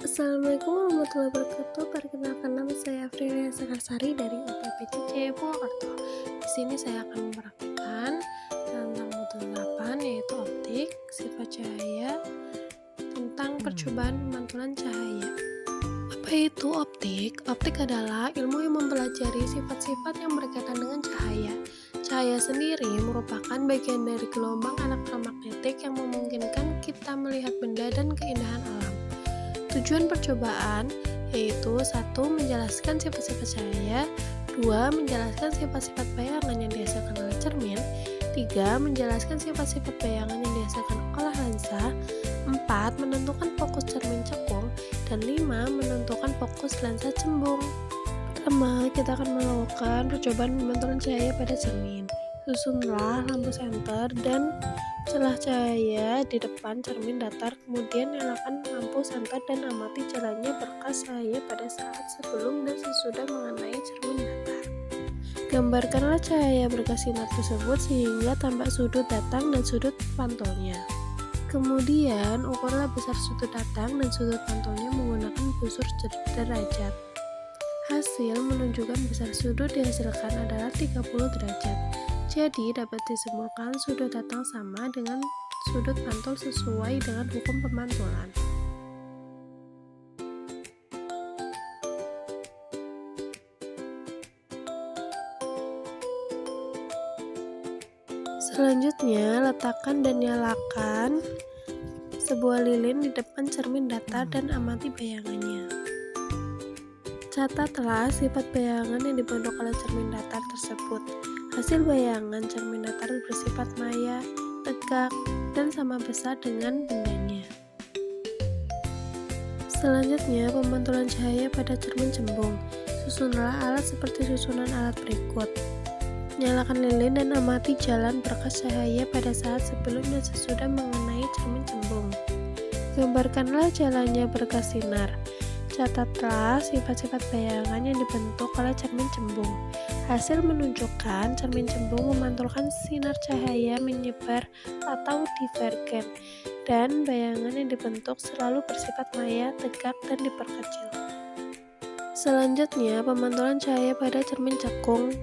Assalamualaikum warahmatullahi wabarakatuh. Perkenalkan, nama saya Afrilia Sakarsari dari UPPCC Purwokerto. Di sini saya akan mempraktikkan tentang modul 8, yaitu optik, sifat cahaya, tentang percobaan pemantulan cahaya. Apa itu optik? Optik adalah ilmu yang mempelajari sifat-sifat yang berkaitan dengan cahaya. Cahaya sendiri merupakan bagian dari gelombang elektromagnetik yang memungkinkan kita melihat benda dan keindahan alam. Tujuan percobaan yaitu 1. Menjelaskan sifat-sifat cahaya, 2. Menjelaskan sifat-sifat bayangan yang dihasilkan oleh cermin, 3. Menjelaskan sifat-sifat bayangan yang dihasilkan oleh lensa, 4. Menentukan fokus cermin cekung, dan 5. Menentukan fokus lensa cembung. Pertama, kita akan melakukan percobaan pemantulan cahaya pada cermin. Susunlah lampu senter dan celah cahaya di depan cermin datar, kemudian nyalakan lampu senter dan amati jalannya berkas cahaya pada saat sebelum dan sesudah mengenai cermin datar. Gambarkanlah cahaya berkas sinar tersebut sehingga tampak sudut datang dan sudut pantulnya. Kemudian, ukurlah besar sudut datang dan sudut pantulnya menggunakan busur derajat. Hasil menunjukkan besar sudut dihasilkan adalah 30 derajat. Jadi, dapat disimpulkan sudut datang sama dengan sudut pantul sesuai dengan hukum pemantulan. Selanjutnya, letakkan dan nyalakan sebuah lilin di depan cermin datar dan amati bayangannya. Catatlah sifat bayangan yang dibentuk oleh cermin datar tersebut. Hasil bayangan cermin datar bersifat maya, tegak, dan sama besar dengan bendanya. Selanjutnya, pemantulan cahaya pada cermin cembung. Susunlah alat seperti susunan alat berikut. Nyalakan lilin dan amati jalan berkas cahaya pada saat sebelum dan sesudah mengenai cermin cembung. Gambarkanlah jalannya berkas sinar. Catatlah sifat-sifat bayangan yang dibentuk oleh cermin cembung. Hasil menunjukkan cermin cembung memantulkan sinar cahaya menyebar atau divergen, dan bayangan yang dibentuk selalu bersifat maya, tegak, dan diperkecil. Selanjutnya, pemantulan cahaya pada cermin cekung.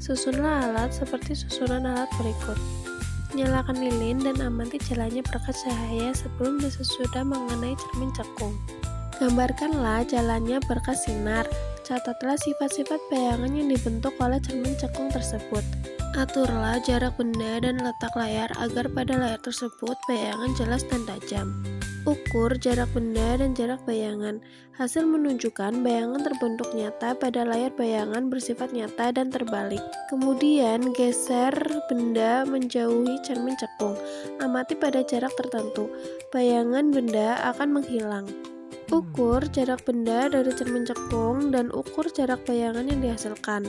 Susunlah alat seperti susunan alat berikut. Nyalakan lilin dan amati jalannya berkas cahaya sebelum dan sesudah mengenai cermin cekung. Gambarkanlah jalannya berkas sinar. Catatlah sifat-sifat bayangan yang dibentuk oleh cermin cekung tersebut. Aturlah jarak benda dan letak layar agar pada layar tersebut bayangan jelas dan tajam. Ukur jarak benda dan jarak bayangan. Hasil menunjukkan bayangan terbentuk nyata pada layar bayangan bersifat nyata dan terbalik. Kemudian geser benda menjauhi cermin cekung. Amati pada jarak tertentu. Bayangan benda akan menghilang. Ukur jarak benda dari cermin cekung dan ukur jarak bayangan yang dihasilkan.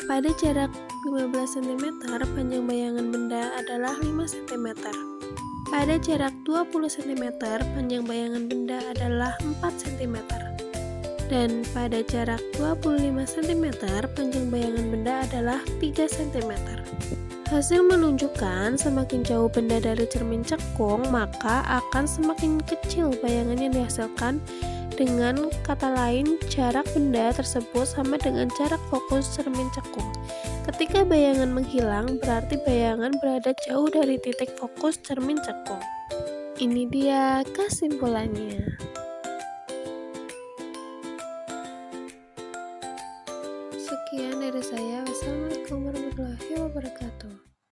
Pada jarak 15 cm, panjang bayangan benda adalah 5 cm. Pada jarak 20 cm, panjang bayangan benda adalah 4 cm. Dan pada jarak 25 cm, panjang bayangan benda adalah 3 cm. Hasil menunjukkan semakin jauh benda dari cermin cekung, maka akan semakin kecil bayangan yang dihasilkan. Dengan kata lain, jarak benda tersebut sama dengan jarak fokus cermin cekung. Ketika bayangan menghilang, berarti bayangan berada jauh dari titik fokus cermin cekung. Ini dia kesimpulannya. Sekian dari saya. Wassalamualaikum warahmatullahi wabarakatuh.